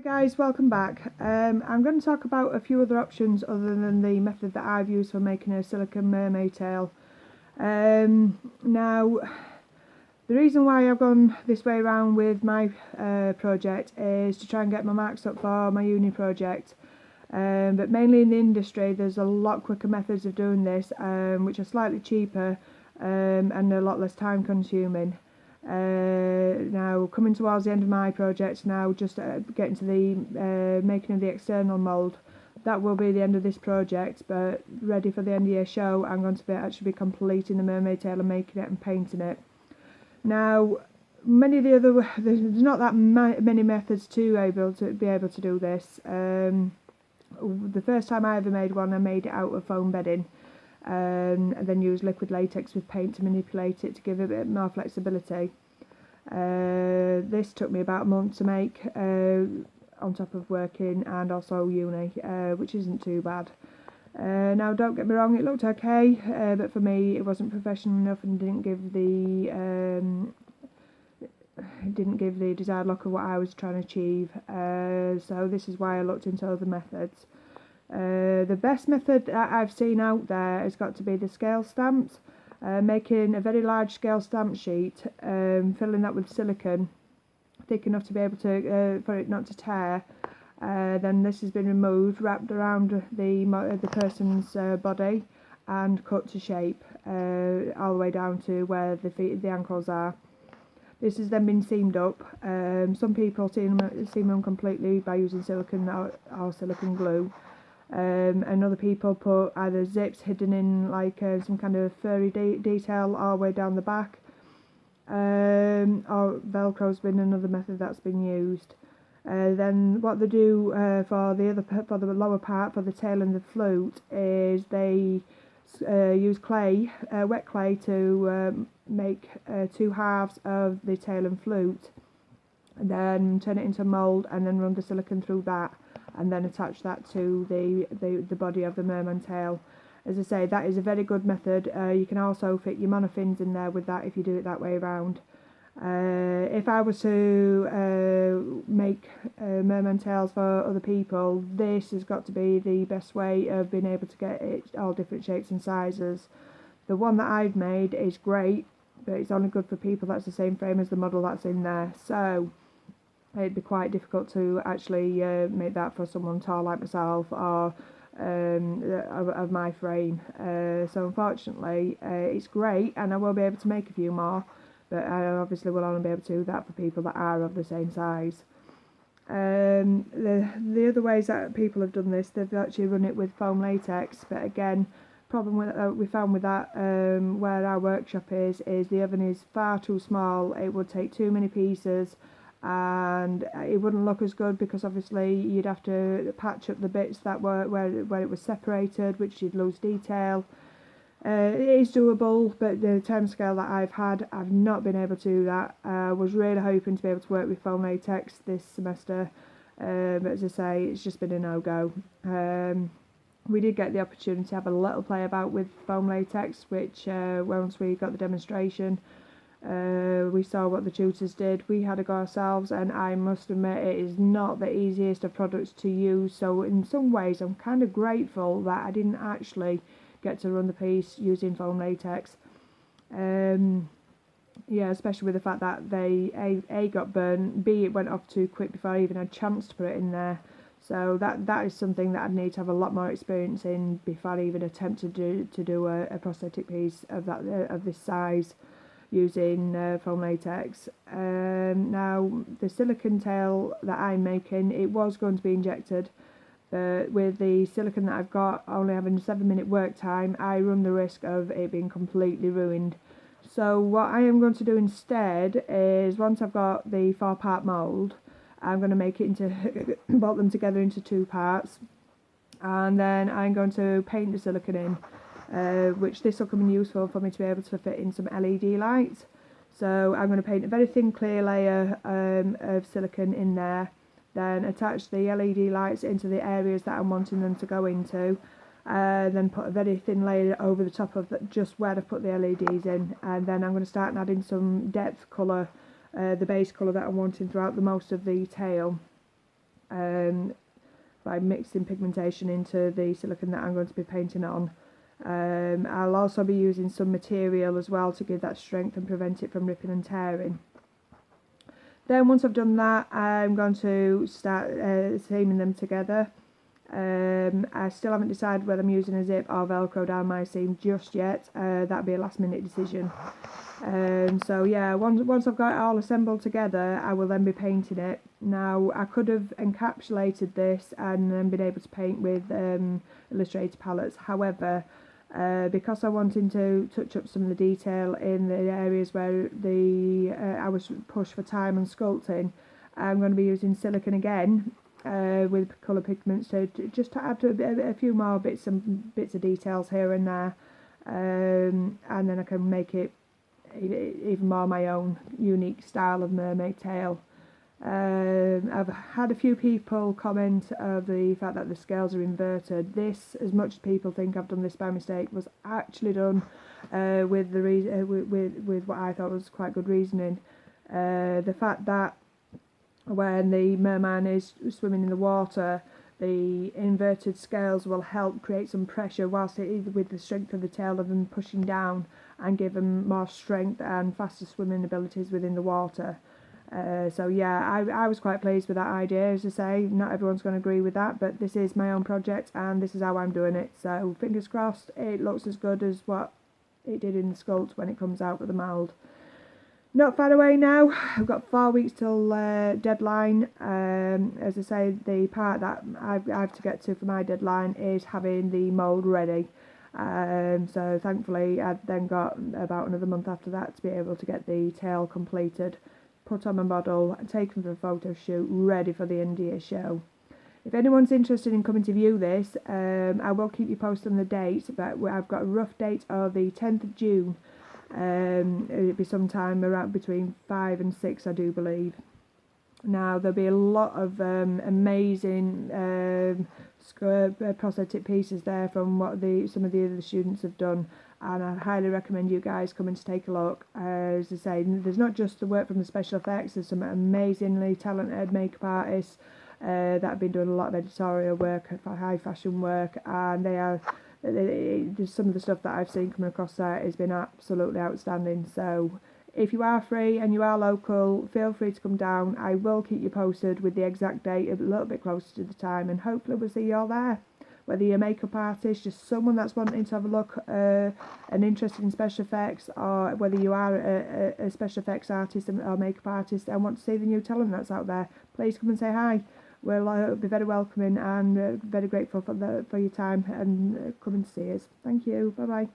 Guys, welcome back. I'm going to talk about a few other options other than the method that I've used for making a silicone mermaid tail. Now, the reason why I've gone this way around with my project is to try and get my marks up for my uni project. But mainly in the industry there's a lot quicker methods of doing this, which are slightly cheaper and a lot less time consuming. Now coming towards the end of my project now, just getting to the making of the external mould. That will be the end of this project, but ready for the end of year show I'm going to actually be completing the mermaid tail and making it and painting it. Now many of the other, there's not that many methods to be able to do this. The first time I ever made one, I made it out of foam bedding, and then used liquid latex with paint to manipulate it to give it a bit more flexibility. This took me about a month to make, on top of working and also uni, which isn't too bad. Now don't get me wrong, it looked okay, but for me it wasn't professional enough and didn't give the desired look of what I was trying to achieve. So this is why I looked into other methods. The best method that I've seen out there has got to be the scale stamps. Making a very large scale stamp sheet, filling that with silicone thick enough to be able to for it not to tear. Then this has been removed, wrapped around the person's body and cut to shape, all the way down to where the ankles are. This has then been seamed up. Some people seam them completely by using silicone or silicone glue. And other people put either zips hidden in like some kind of furry detail all the way down the back, or velcro's been another method that's been used. Then what they do for the lower part, for the tail and the flute, is they use clay, wet clay, to make two halves of the tail and flute, and then turn it into a mould and then run the silicone through that, and then attach that to the body of the merman tail. As I say, that is a very good method. You can also fit your monofins in there with that if you do it that way around. If I was to make merman tails for other people, this has got to be the best way of being able to get it all different shapes and sizes. The one that I've made is great, but it's only good for people that's the same frame as the model that's in there. So it'd be quite difficult to actually make that for someone tall like myself or of my frame. So unfortunately it's great, and I will be able to make a few more, but I obviously will only be able to do that for people that are of the same size. The other ways that people have done this, they've actually run it with foam latex, but again, problem we found with that, where our workshop is the oven is far too small. It would take too many pieces and it wouldn't look as good, because obviously you'd have to patch up the bits that were where it was separated, which you'd lose detail. It is doable, but the time scale that I've had, I've not been able to do that. I was really hoping to be able to work with foam latex this semester, but as I say, it's just been a no-go. We did get the opportunity to have a little play about with foam latex, which once we got the demonstration, we saw what the tutors did. We had a go ourselves, and I must admit it is not the easiest of products to use, so in some ways I'm kind of grateful that I didn't actually get to run the piece using foam latex. Yeah, especially with the fact that they A got burnt, B it went off too quick before I even had a chance to put it in there. So that is something that I'd need to have a lot more experience in before I even attempt to do a prosthetic piece of this size using foam latex. Now the silicone tail that I'm making, it was going to be injected, but with the silicone that I've got only having a 7-minute work time, I run the risk of it being completely ruined. So what I am going to do instead is, once I've got the 4-part mould, I'm going to make it bolt them together into 2 parts, and then I'm going to paint the silicone in, which this will come in useful for me to be able to fit in some LED lights. So I'm going to paint a very thin clear layer of silicone in there, then attach the LED lights into the areas that I'm wanting them to go into, then put a very thin layer over the top of just where I've put the LEDs in, and then I'm going to start adding some depth colour, the base colour that I'm wanting throughout the most of the tail. by mixing pigmentation into the silicone that I'm going to be painting on. I'll also be using some material as well to give that strength and prevent it from ripping and tearing. Then once I've done that, I'm going to start seaming them together. I still haven't decided whether I'm using a zip or Velcro down my seam just yet. That'll be a last minute decision. So yeah, once I've got it all assembled together, I will then be painting it. Now, I could have encapsulated this and then been able to paint with illustrator palettes. However, because I wanted to touch up some of the detail in the areas where I was pushed for time and sculpting, I'm going to be using silicone again with colour pigments to just to add a few more bits of details here and there, and then I can make it even more my own unique style of mermaid tail. I've had a few people comment of the fact that the scales are inverted. This, as much as people think I've done this by mistake, was actually done with what I thought was quite good reasoning. The fact that when the merman is swimming in the water, the inverted scales will help create some pressure whilst it is with the strength of the tail of them pushing down, and give them more strength and faster swimming abilities within the water. So yeah, I was quite pleased with that idea. As I say, not everyone's going to agree with that, but this is my own project and this is how I'm doing it. So fingers crossed it looks as good as what it did in the sculpt when it comes out with the mould. Not far away now. I've got 4 weeks till deadline. As I say, the part that I have to get to for my deadline is having the mould ready. So thankfully I've then got about another month after that to be able to get the tail completed, put on my model, and taken for a photo shoot, ready for the India show. If anyone's interested in coming to view this, I will keep you posted on the date, but I've got a rough date of the 10th of June. It'll be sometime around between 5 and 6, I do believe. Now, there'll be a lot of amazing prosthetic pieces there from what some of the other students have done, and I highly recommend you guys coming to take a look. As I say, there's not just the work from the special effects, there's some amazingly talented makeup artists that have been doing a lot of editorial work, high fashion work, and just some of the stuff that I've seen coming across there has been absolutely outstanding. So if you are free and you are local, feel free to come down. I will keep you posted with the exact date a little bit closer to the time, and hopefully we'll see you all there. Whether you're a makeup artist, just someone that's wanting to have a look and interested in special effects, or whether you are a special effects artist or makeup artist and want to see the new talent that's out there, please come and say hi. We'll be very welcoming and very grateful for your time and coming to see us. Thank you. Bye bye.